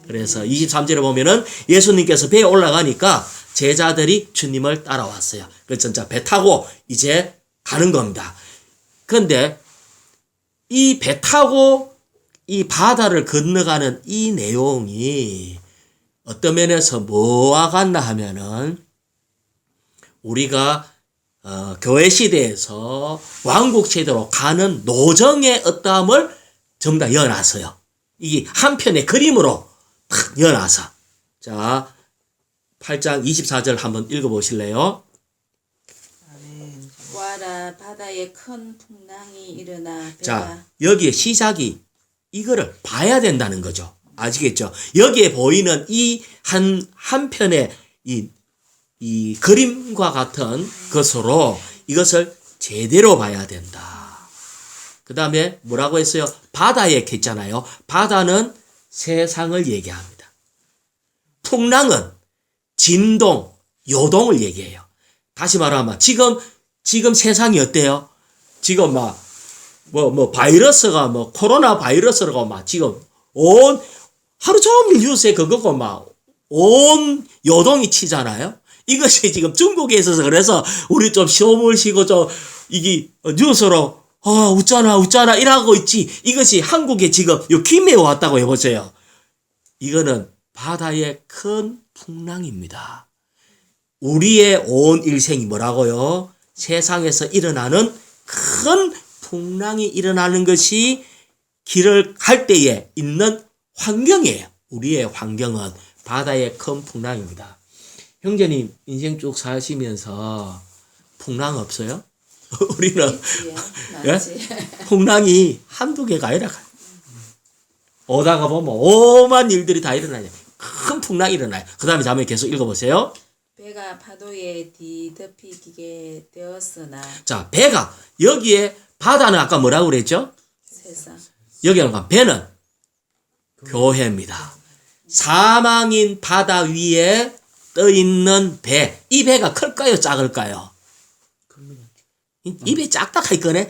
그래서 23절에 보면은 예수님께서 배에 올라가니까 제자들이 주님을 따라왔어요. 그래서 진짜 배 타고 이제 가는 겁니다. 그런데 이 배 타고 이 바다를 건너가는 이 내용이 어떤 면에서 뭐와 같나 하면은 우리가 교회 시대에서 왕국 제도로 가는 노정의 어떠함을 전부 다 이어놨어요. 이게 한 편의 그림으로 탁 이어놔서. 자, 8장 24절 한번 읽어보실래요? 보아라, 바다에 큰 풍랑이 일어나 배가. 자, 여기에 시작이 이거를 봐야 된다는 거죠. 아시겠죠? 여기에 보이는 이 한 편의 이 그림과 같은 것으로 이것을 제대로 봐야 된다. 그 다음에 뭐라고 했어요? 바다에 했잖아요. 바다는 세상을 얘기합니다. 풍랑은 진동, 요동을 얘기해요. 다시 말하면 지금 세상이 어때요? 지금 바이러스가 코로나 바이러스라고 지금 하루 종일 뉴스에 그거고 온 요동이 치잖아요. 이것이 지금 중국에 있어서 그래서 우리 좀 쉬엄을 쉬고 좀 이게 뉴스로 웃잖아 이러고 있지. 이것이 한국에 지금 김해에 왔다고 해보세요. 이거는 바다의 큰 풍랑입니다. 우리의 온 일생이 뭐라고요? 세상에서 일어나는 큰 풍랑이 일어나는 것이 길을 갈 때에 있는 환경이에요. 우리의 환경은 바다의 큰 풍랑입니다. 형제님 인생 쭉 사시면서 풍랑 없어요? 우리는 예? 풍랑이 한두 개가 아니라 오다가 보면 오만 일들이 다 일어나요. 큰 풍랑이 일어나요. 그 다음에 자매 계속 읽어보세요. 배가 파도에 뒤덮이게 되었으나. 자, 배가 여기에 바다는 아까 뭐라고 그랬죠? 세상. 여기는 배는 교회입니다. 사망인 바다 위에 떠 있는 배. 이 배가 클까요? 작을까요? 이 배 작다 하니까네.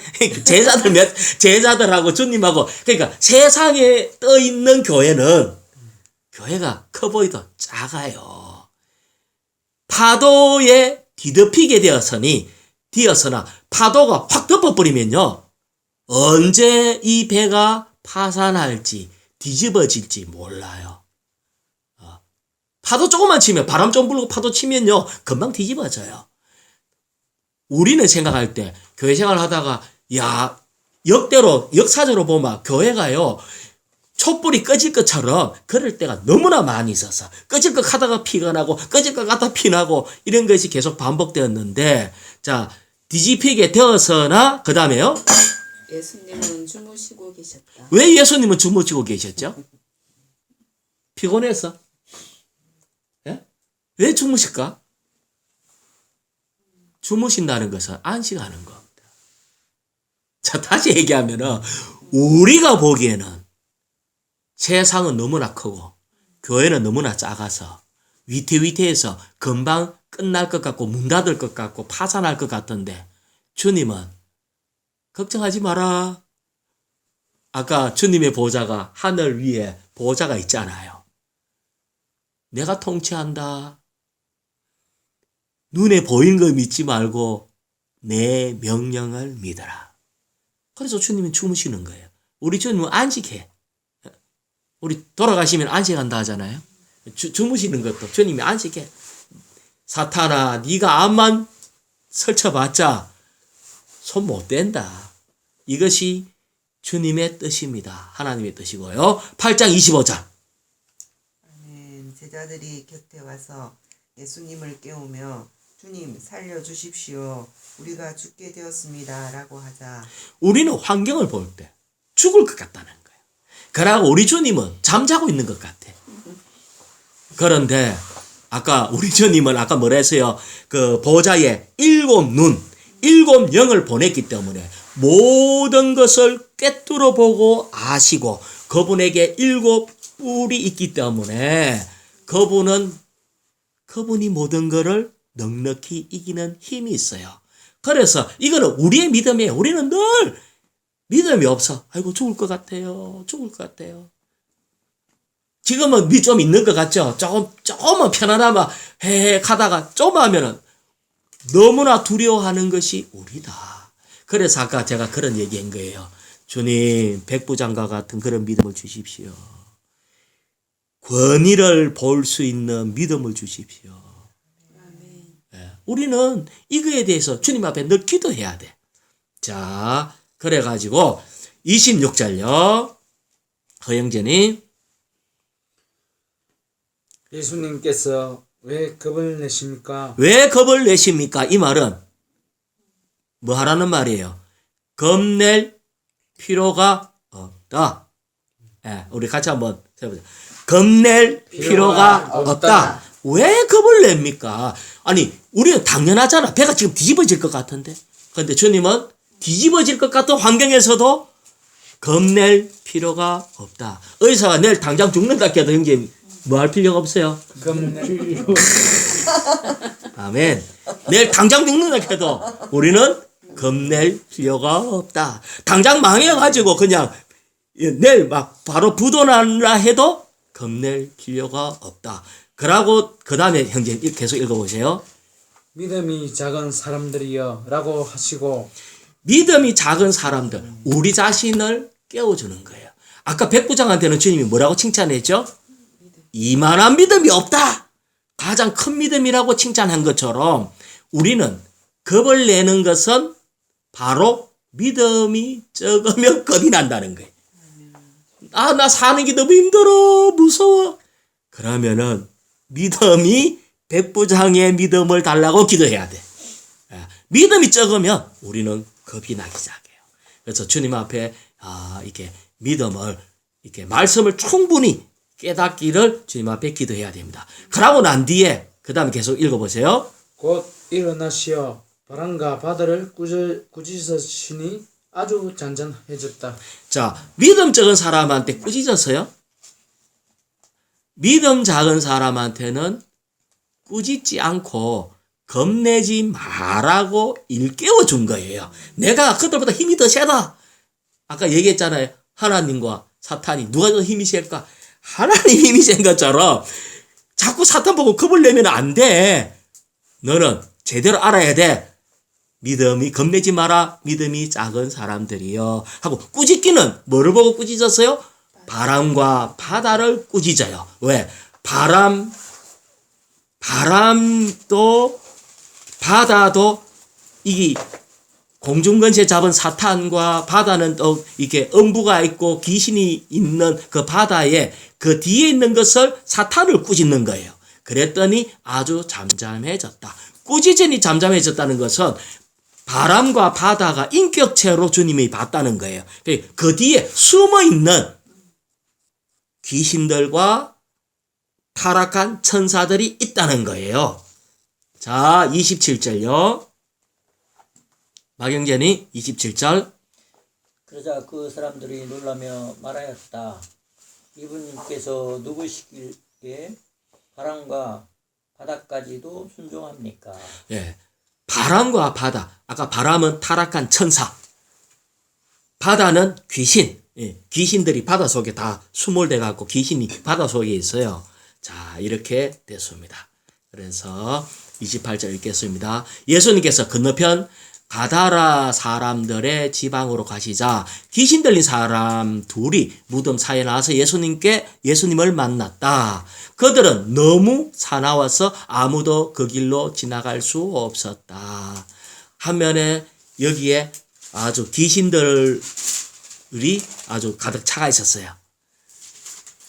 제자들하고 주님하고. 그러니까 세상에 떠 있는 교회가 커 보이도 작아요. 파도에 뒤덮이게 되었으나 파도가 확 덮어버리면요. 언제 이 배가 파산할지 뒤집어질지 몰라요. 파도 조금만 치면 바람 좀 불고 파도 치면요. 금방 뒤집어져요. 우리는 생각할 때 교회 생활을 하다가 역사적으로 보면 교회가요. 촛불이 꺼질 것처럼 그럴 때가 너무나 많이 있어서 꺼질 것 하다가 피가 나고 꺼질 것 같다 피나고 이런 것이 계속 반복되었는데 자 뒤집히게 되어서나 그 다음에요. 예수님은 주무시고 계셨다. 왜 예수님은 주무시고 계셨죠? 피곤해서. 예? 왜 주무실까? 주무신다는 것은 안식하는 겁니다. 자 다시 얘기하면은 우리가 보기에는 세상은 너무나 크고 교회는 너무나 작아서 위태위태해서 금방 끝날 것 같고 문 닫을 것 같고 파산할 것 같은데 주님은 걱정하지 마라. 아까 주님의 보좌가 하늘 위에 보좌가 있잖아요. 내가 통치한다. 눈에 보이는 거 믿지 말고 내 명령을 믿어라. 그래서 주님은 주무시는 거예요. 우리 주님은 안식해. 우리 돌아가시면 안식한다 하잖아요. 주무시는 것도 주님이 안식해. 사탄아 네가 암만 설쳐봤자 손 못 댄다. 이것이 주님의 뜻입니다. 하나님의 뜻이고요. 8장 25절. 제자들이 곁에 와서 예수님을 깨우며 주님 살려주십시오. 우리가 죽게 되었습니다. 라고 하자. 우리는 환경을 볼 때 죽을 것 같다는 거예요. 그러고 우리 주님은 잠자고 있는 것 같아. 그런데 아까 우리 주님은 아까 뭐라 했어요? 그 보좌에 7 영을 보냈기 때문에 모든 것을 꿰뚫어 보고 아시고 그분에게 7뿔이 있기 때문에 그분이 모든 것을 넉넉히 이기는 힘이 있어요. 그래서 이거는 우리의 믿음이에요. 우리는 늘 믿음이 없어. 아이고 죽을 것 같아요. 지금은 좀 있는 것 같죠? 조금은 편안하면 헤헤 하다가 좀 하면은 너무나 두려워하는 것이 우리다. 그래서 아까 제가 그런 얘기한 거예요. 주님, 백부장과 같은 그런 믿음을 주십시오. 권위를 볼 수 있는 믿음을 주십시오. 예, 우리는 이거에 대해서 주님 앞에 늘 기도해야 돼. 자, 그래가지고 26절요. 허영재님. 예수님께서 왜 겁을 내십니까? 왜 겁을 내십니까? 이 말은 뭐 하라는 말이에요? 겁낼 필요가 없다. 예, 우리 같이 한번 해보자. 겁낼 필요가 없다. 왜 겁을 냅니까? 아니, 우리는 당연하잖아. 배가 지금 뒤집어질 것 같은데. 근데 주님은 뒤집어질 것 같은 환경에서도 겁낼 필요가 없다. 의사가 내일 당장 죽는다 해도 형님 뭐 할 필요가 없어요. 아멘. 내일 당장 죽는다 해도 우리는 겁낼 필요가 없다. 당장 망해가지고 그냥 내일 막 바로 부도난다 해도 겁낼 필요가 없다. 그러고 그 다음에 형제 계속 읽어보세요. 믿음이 작은 사람들이여 라고 하시고 믿음이 작은 사람들, 우리 자신을 깨워주는 거예요. 아까 백부장한테는 주님이 뭐라고 칭찬했죠? 이만한 믿음이 없다. 가장 큰 믿음이라고 칭찬한 것처럼 우리는 겁을 내는 것은 바로 믿음이 적으면 겁이 난다는 거예요. 아, 나 사는 게 너무 힘들어, 무서워. 그러면은 믿음이 백부장의 믿음을 달라고 기도해야 돼. 믿음이 적으면 우리는 겁이 나기 시작해요. 그래서 주님 앞에 이렇게 믿음을 이렇게 말씀을 충분히 깨닫기를 주님 앞에 기도해야 됩니다. 그러고 난 뒤에 그 다음에 계속 읽어보세요. 곧 일어나시어 바람과 바다를 꾸짖으시니 아주 잔잔해졌다. 자, 믿음 적은 사람한테 꾸짖었어요? 믿음 작은 사람한테는 꾸짖지 않고 겁내지 말라고 일깨워 준 거예요. 내가 그들보다 힘이 더 세다. 아까 얘기했잖아요. 하나님과 사탄이 누가 더 힘이 셀까? 하나님 힘이 센 것처럼 자꾸 사탄 보고 겁을 내면 안 돼. 너는 제대로 알아야 돼. 믿음이 겁내지 마라. 믿음이 작은 사람들이요. 하고 꾸짖기는 뭐를 보고 꾸짖었어요? 바람과 바다를 꾸짖어요. 왜? 바람도 바다도 이 공중근세 잡은 사탄과 바다는 또 이렇게 음부가 있고 귀신이 있는 그 바다에 그 뒤에 있는 것을 사탄을 꾸짖는 거예요. 그랬더니 아주 잠잠해졌다. 꾸짖으니 잠잠해졌다는 것은 바람과 바다가 인격체로 주님이 봤다는 거예요. 그 뒤에 숨어 있는 귀신들과 타락한 천사들이 있다는 거예요. 자, 27절요. 마경재님 27절. 그러자 그 사람들이 놀라며 말하였다. 이분께서 누구시길래 바람과 바다까지도 순종합니까? 예. 바람과 바다. 아까 바람은 타락한 천사. 바다는 귀신. 예. 귀신들이 바다 속에 다 수몰돼 갖고 귀신이 바다 속에 있어요. 자, 이렇게 됐습니다. 그래서 28절 읽겠습니다. 예수님께서 건너편 가다라 사람들의 지방으로 가시자 귀신 들린 사람 둘이 무덤 사이에 나와서 예수님을 만났다. 그들은 너무 사나워서 아무도 그 길로 지나갈 수 없었다. 한면에 여기에 아주 귀신들이 아주 가득 차가 있었어요.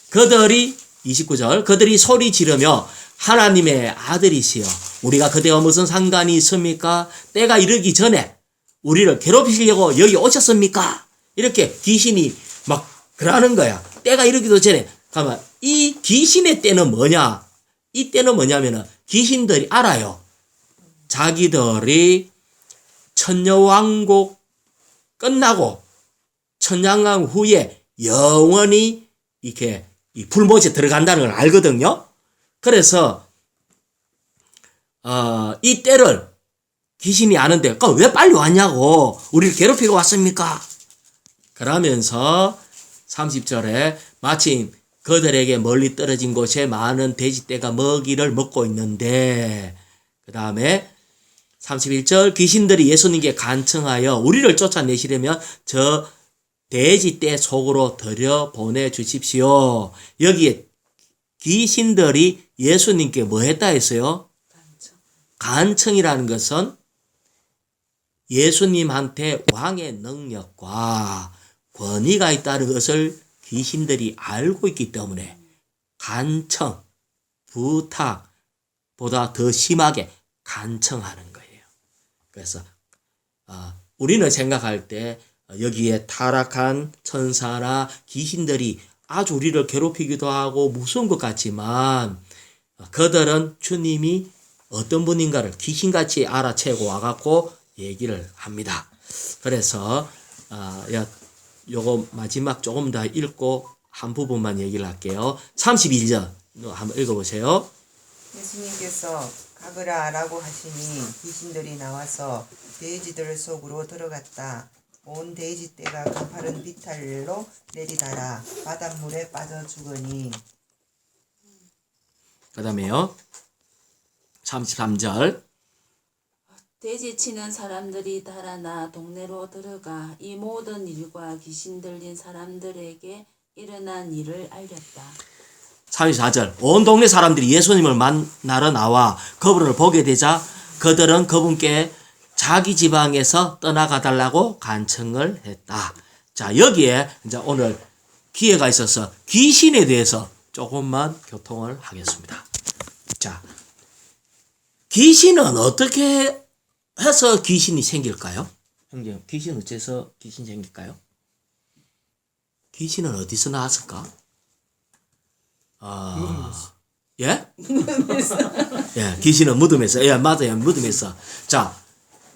그들이 29절 그들이 소리 지르며 하나님의 아들이시여 우리가 그대와 무슨 상관이 있습니까? 때가 이르기 전에 우리를 괴롭히시려고 여기 오셨습니까? 이렇게 귀신이 막 그러는 거야. 때가 이르기도 전에. 가만, 이 귀신의 때는 뭐냐? 이 때는 뭐냐면은 귀신들이 알아요. 자기들이 천녀왕국 끝나고 천년왕 후에 영원히 이렇게 이 불못에 들어간다는 걸 알거든요. 그래서 이 때를 귀신이 아는데 왜 빨리 왔냐고 우리를 괴롭히고 왔습니까? 그러면서 30절에 마침 그들에게 멀리 떨어진 곳에 많은 돼지떼가 먹이를 먹고 있는데, 그 다음에 31절, 귀신들이 예수님께 간청하여 우리를 쫓아내시려면 저 돼지떼 속으로 들여 보내주십시오. 여기에 귀신들이 예수님께 뭐 했다 했어요? 간청이라는 것은 예수님한테 왕의 능력과 권위가 있다는 것을 귀신들이 알고 있기 때문에 간청, 부탁보다 더 심하게 간청하는 거예요. 그래서 우리는 생각할 때 여기에 타락한 천사나 귀신들이 아주 우리를 괴롭히기도 하고 무서운 것 같지만 그들은 주님이 어떤 분인가를 귀신같이 알아채고 와갖고 얘기를 합니다. 그래서 요거 마지막 조금 더 읽고 한 부분만 얘기를 할게요. 31절 한번 읽어보세요. 예수님께서 가거라라고 하시니 귀신들이 나와서 돼지들 속으로 들어갔다. 온 돼지떼가 가파른 비탈로 내리다라 바닷물에 빠져 죽으니. 그 다음에요. 33절. 돼지 치는 사람들이 달아나 동네로 들어가 이 모든 일과 귀신 들린 사람들에게 일어난 일을 알렸다. 34절. 온 동네 사람들이 예수님을 만나러 나와 그분을 보게 되자 그들은 그분께 자기 지방에서 떠나가 달라고 간청을 했다. 자, 여기에 이제 오늘 기회가 있어서 귀신에 대해서 조금만 교통을 하겠습니다. 자, 귀신은 어떻게 해서 귀신이 생길까요? 형제, 귀신 어째서 귀신 생길까요? 귀신은 어디서 나왔을까? 예? 예, 귀신은 무덤에서. 예, 맞아요. 무덤에서. 자,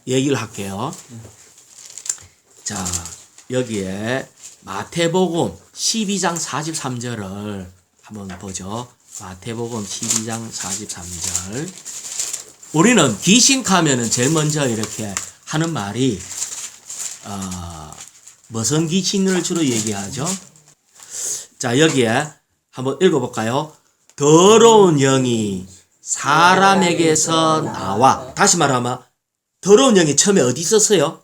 얘기를 할게요. 자, 여기에 마태복음 12장 43절을 한번 보죠. 마태복음 12장 43절. 우리는 귀신 가면은 제일 먼저 이렇게 하는 말이 무슨 귀신을 주로 얘기하죠? 자, 여기에 한번 읽어볼까요? 더러운 영이 사람에게서 나와. 다시 말하면 더러운 영이 처음에 어디 있었어요?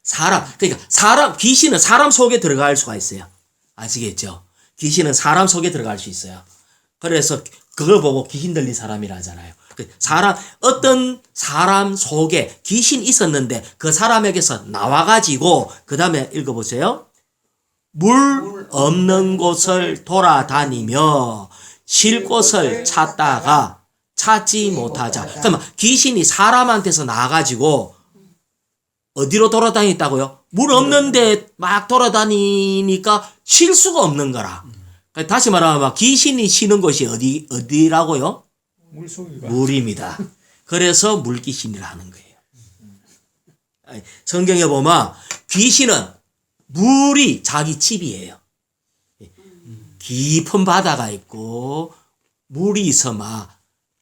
사람. 그러니까 귀신은 사람 속에 들어갈 수가 있어요. 아시겠죠? 귀신은 사람 속에 들어갈 수 있어요. 그래서 그걸 보고 귀신 들린 사람이라 하잖아요. 어떤 사람 속에 귀신이 있었는데 그 사람에게서 나와가지고 그 다음에 읽어보세요. 물 없는 곳을 돌아다니며 쉴 곳을 찾다가 찾지 못하자. 그러면 귀신이 사람한테서 나와가지고 어디로 돌아다녔다고요? 물 없는데 막 돌아다니니까 쉴 수가 없는 거라. 다시 말하면 귀신이 쉬는 곳이 어디라고요? 물입니다. 그래서 물귀신이라 하는 거예요. 성경에 보면 귀신은 물이 자기 집이에요. 깊은 바다가 있고 물이 있어만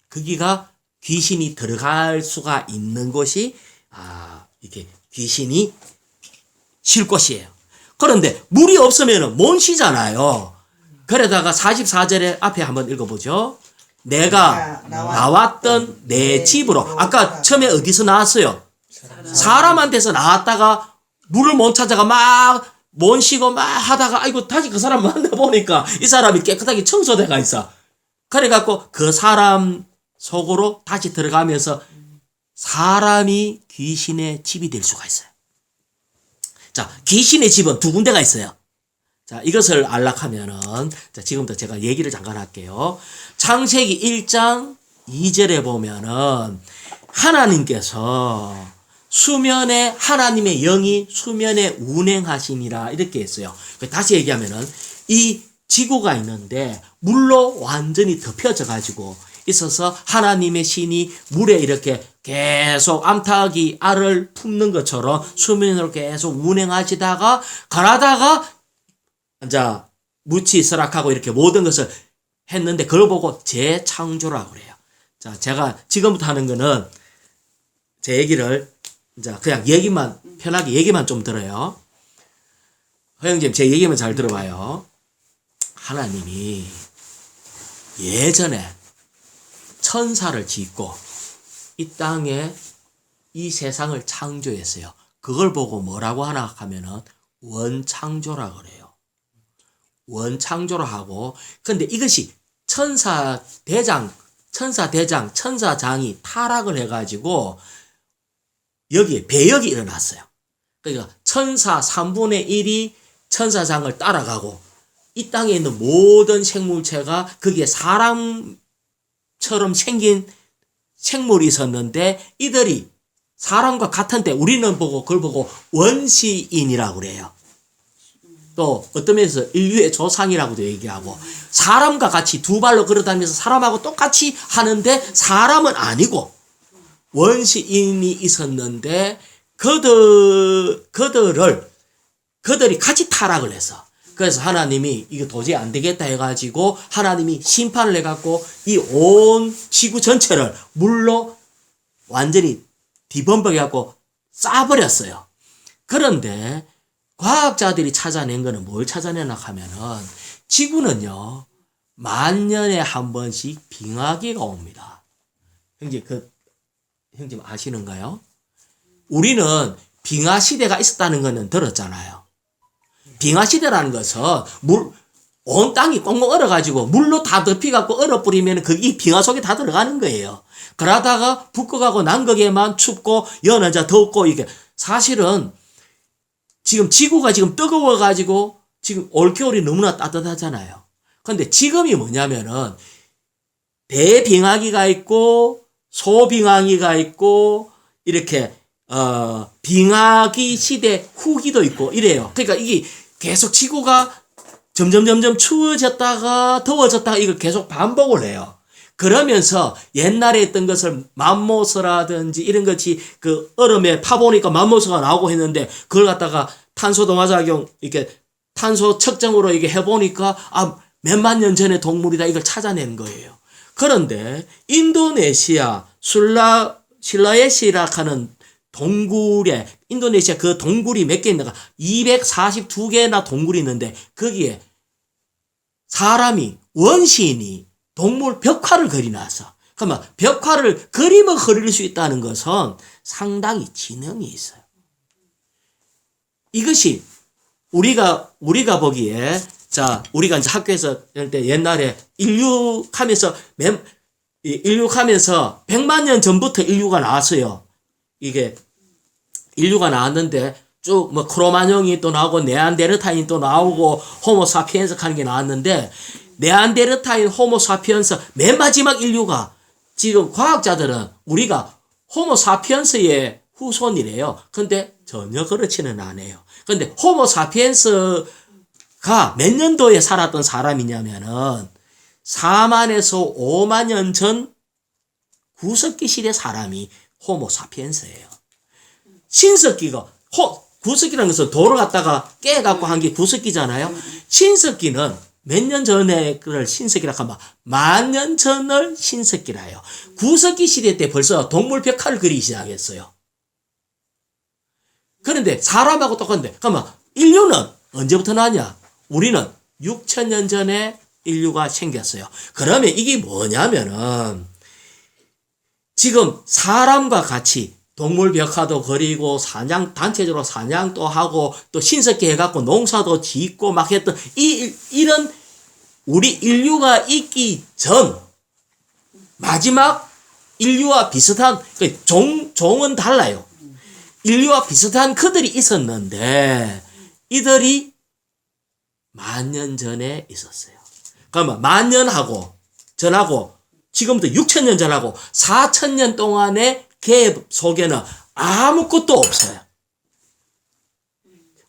거기가 귀신이 들어갈 수가 있는 곳이 이렇게 귀신이 쉴 곳이에요. 그런데 물이 없으면 못 쉬잖아요. 그러다가 44절에 앞에 한번 읽어보죠. 내가 나왔던 내 집으로. 아까 처음에 어디서 나왔어요? 사람한테서 나왔다가 물을 못 찾아가 막 못 쉬고 막 하다가 아이고 다시 그 사람 만나보니까 이 사람이 깨끗하게 청소돼가 있어. 그래갖고 그 사람 속으로 다시 들어가면서 사람이 귀신의 집이 될 수가 있어요. 자, 귀신의 집은 두 군데가 있어요. 자, 이것을 알락하면은, 자, 지금부터 제가 얘기를 잠깐 할게요. 창세기 1장 2절에 보면은, 하나님께서 수면에, 하나님의 영이 수면에 운행하시니라, 이렇게 했어요. 다시 얘기하면은, 이 지구가 있는데, 물로 완전히 덮여져 가지고 있어서, 하나님의 신이 물에 이렇게 계속 암탉이 알을 품는 것처럼 수면으로 계속 운행하시다가, 가라다가, 이제 무치 스락하고 이렇게 모든 것을 했는데 그걸 보고 재창조라고 그래요. 자, 제가 지금부터 하는 거는 제 얘기를 이제 그냥 편하게 얘기만 좀 들어요. 허영님 제 얘기만 잘 들어봐요. 하나님이 예전에 천사를 짓고 이 땅에 이 세상을 창조했어요. 그걸 보고 뭐라고 하나 하면은 원창조라 그래요. 원창조라 하고, 근데 이것이 천사장이 타락을 해가지고 여기에 배역이 일어났어요. 그러니까 천사 3분의 1이 천사장을 따라가고 이 땅에 있는 모든 생물체가 거기에 사람처럼 생긴 생물이 있었는데 이들이 사람과 같은데 우리는 보고 그걸 보고 원시인이라고 그래요. 또 어떤 면에서 인류의 조상이라고도 얘기하고 사람과 같이 두 발로 걸어다니면서 사람하고 똑같이 하는데 사람은 아니고 원시인이 있었는데 그들이 같이 타락을 해서 그래서 하나님이 이거 도저히 안 되겠다 해가지고 하나님이 심판을 해갖고 이 온 지구 전체를 물로 완전히 뒤범벅해갖고 싸버렸어요. 그런데 과학자들이 찾아낸 거는 뭘 찾아내나 하면은 지구는요 10,000년에 한 번씩 빙하기가 옵니다. 형님 아시는가요? 우리는 빙하 시대가 있었다는 거는 들었잖아요. 빙하 시대라는 것은 온 땅이 꽁꽁 얼어가지고 물로 다 덮여갖고 얼어버리면 이 빙하 속에 다 들어가는 거예요. 그러다가 북극하고 남극에만 춥고 연하자 덥고 이게 사실은 지금 지구가 지금 뜨거워가지고 지금 올겨울이 너무나 따뜻하잖아요. 근데 지금이 뭐냐면은 대빙하기가 있고 소빙하기가 있고 이렇게 빙하기 시대 후기도 있고 이래요. 그러니까 이게 계속 지구가 점점 추워졌다가 더워졌다가 이걸 계속 반복을 해요. 그러면서 옛날에 있던 것을 맘모스라든지 이런 것이 그 얼음에 파보니까 맘모스가 나오고 했는데 그걸 갖다가 탄소 동화작용 이렇게 탄소 측정으로 이게 해보니까 몇만 년 전의 동물이다 이걸 찾아낸 거예요. 그런데 인도네시아 실라웨시라 하는 동굴에 인도네시아 그 동굴이 몇 개 있는가 242개나 동굴이 있는데 거기에 사람이 원시인이 동물 벽화를 그려놔서 그러면 벽화를 그림을 그릴 수 있다는 것은 상당히 지능이 있어요. 이것이 우리가 보기에 우리가 이제 학교에서 옛날에 인류하면서 100만 년 전부터 인류가 나왔어요. 이게 인류가 나왔는데 쭉 뭐 크로마뇽이 또 나오고 네안데르탈인이 또 나오고 호모사피엔스 하는 게 나왔는데 네안데르탈인 호모사피엔스 맨 마지막 인류가 지금 과학자들은 우리가 호모사피엔스의 후손이래요. 근데 전혀 그렇지는 않아요. 근데 호모사피엔스가 몇 년도에 살았던 사람이냐면은 4만에서 5만 년 전 구석기 시대 사람이 호모사피엔스예요. 신석기가 구석기라는 것은 돌을 갖다가 깨갖고 한 게 구석기잖아요. 신석기는 몇 년 전에 그걸 신석기라 하면 10,000년 전을 신석기라 해요. 구석기 시대 때 벌써 동물 벽화를 그리기 시작했어요. 그런데 사람하고 똑같은데 그러면 인류는 언제부터 나왔냐? 우리는 6,000년 전에 인류가 생겼어요. 그러면 이게 뭐냐면은 지금 사람과 같이 동물 벽화도 그리고 단체적으로 사냥도 하고 또 신석기 해갖고 농사도 짓고 막 했던 이런 우리 인류가 있기 전 마지막 인류와 비슷한 종은 달라요. 인류와 비슷한 그들이 있었는데 이들이 10,000년 전에 있었어요. 그러면 10,000년하고 전하고 지금부터 6,000년 전하고 4,000년 동안의 갭 속에는 아무것도 없어요.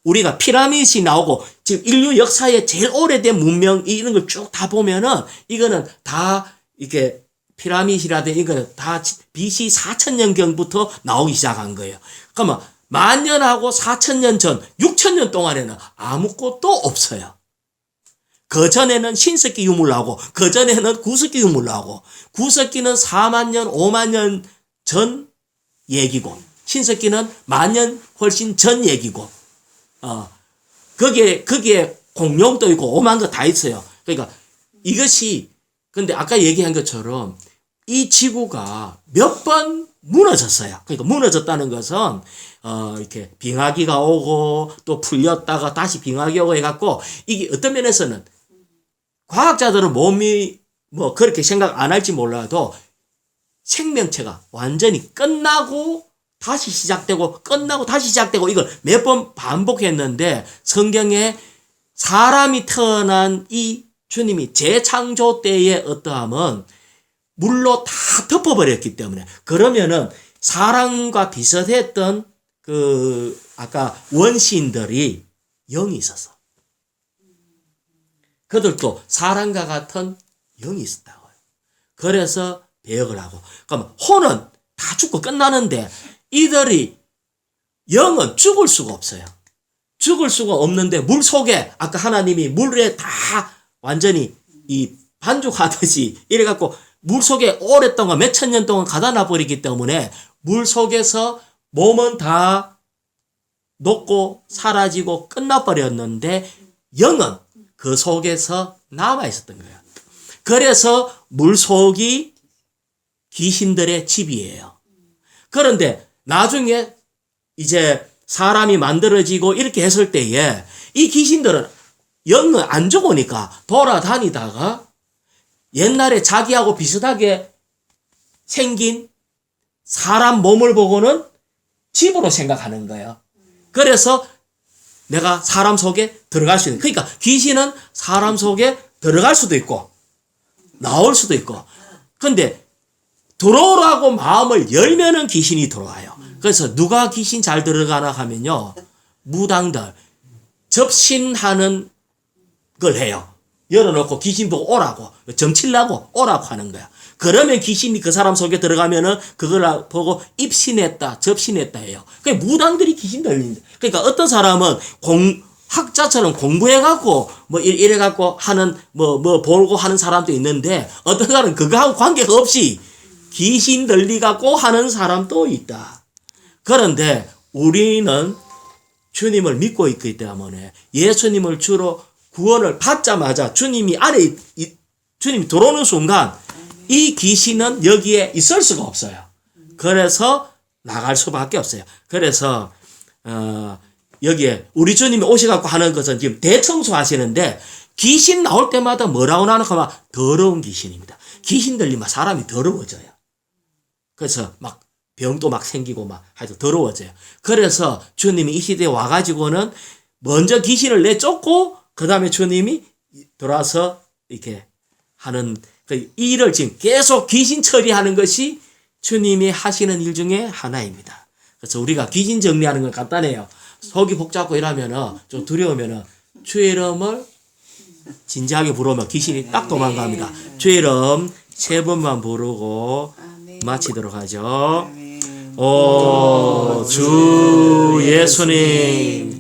우리가 피라미드이 나오고 지금 인류 역사에 제일 오래된 문명 이런 걸 쭉 다 보면은 이거는 다 이렇게 피라미드라든지 이거는 다 BC 4,000년경부터 나오기 시작한 거예요. 그러면 10,000년하고 4,000년 전 6,000년 동안에는 아무것도 없어요. 그 전에는 신석기 유물 나오고 그 전에는 구석기 유물 나오고 구석기는 4만 년 5만 년 전 얘기고 신석기는 10,000년 훨씬 전 얘기고 거기에 공룡도 있고 오만 거 다 있어요. 그러니까 이것이 근데 아까 얘기한 것처럼 이 지구가 몇 번 무너졌어요. 그러니까 무너졌다는 것은 이렇게 빙하기가 오고 또 풀렸다가 다시 빙하기 오고 해갖고 이게 어떤 면에서는 과학자들은 몸이 뭐 그렇게 생각 안 할지 몰라도 생명체가 완전히 끝나고 다시 시작되고 끝나고 다시 시작되고 이걸 몇 번 반복했는데 성경에 사람이 태어난 이 주님이 재창조 때의 어떠함은 물로 다 덮어버렸기 때문에 그러면은 사람과 비슷했던 그 아까 원시인들이 영이 있었어. 그들도 사람과 같은 영이 있었다고요. 그래서 배역을 하고 그러면 혼은 다 죽고 끝나는데 이들이 영은 죽을 수가 없어요. 죽을 수가 없는데 물 속에 아까 하나님이 물에 다 완전히 이 반죽하듯이 이래갖고 물 속에 오랫동안 몇천 년 동안 가다 놔버리기 때문에 물 속에서 몸은 다 녹고 사라지고 끝나버렸는데 영은 그 속에서 남아있었던 거예요. 그래서 물 속이 귀신들의 집이에요. 그런데 나중에 이제 사람이 만들어지고 이렇게 했을 때에 이 귀신들은 영은 안 죽으니까 돌아다니다가 옛날에 자기하고 비슷하게 생긴 사람 몸을 보고는 집으로 생각하는 거예요. 그래서 내가 사람 속에 들어갈 수 있는, 그러니까 귀신은 사람 속에 들어갈 수도 있고 나올 수도 있고, 근데 들어오라고 마음을 열면은 귀신이 들어와요. 그래서 누가 귀신 잘 들어가나 하면요, 무당들 접신하는 걸 해요. 열어놓고 귀신 보고 오라고, 점치려고 오라고 하는 거야. 그러면 귀신이 그 사람 속에 들어가면은 그걸 보고 입신했다, 접신했다 해요. 그러니까 무당들이 귀신 들린다. 그러니까 어떤 사람은 학자처럼 공부해갖고 뭐 이래갖고 하는 뭐 보고 하는 사람도 있는데 어떤 사람은 그거하고 관계가 없이 귀신 들리갖고 하는 사람도 있다. 그런데 우리는 주님을 믿고 있기 때문에 예수님을 주로 구원을 받자마자 주님이 주님이 들어오는 순간 이 귀신은 여기에 있을 수가 없어요. 그래서 나갈 수밖에 없어요. 그래서 여기에 우리 주님이 오셔갖고 하는 것은 지금 대청소 하시는데 귀신 나올 때마다 뭐라고 나는 하면 더러운 귀신입니다. 귀신 들리면 사람이 더러워져요. 그래서 막 병도 막 생기고 막 하여튼 더러워져요. 그래서 주님이 이 시대에 와가지고는 먼저 귀신을 내쫓고 그 다음에 주님이 돌아서 이렇게 하는 그 일을 지금 계속 귀신 처리하는 것이 주님이 하시는 일 중에 하나입니다. 그래서 우리가 귀신 정리하는 건 간단해요. 속이 복잡고 이러면은 좀 두려우면은 주의 이름을 진지하게 부르면 귀신이 딱 도망갑니다. 주의 이름 3번만 부르고 마치도록 하죠. 오 주 예수님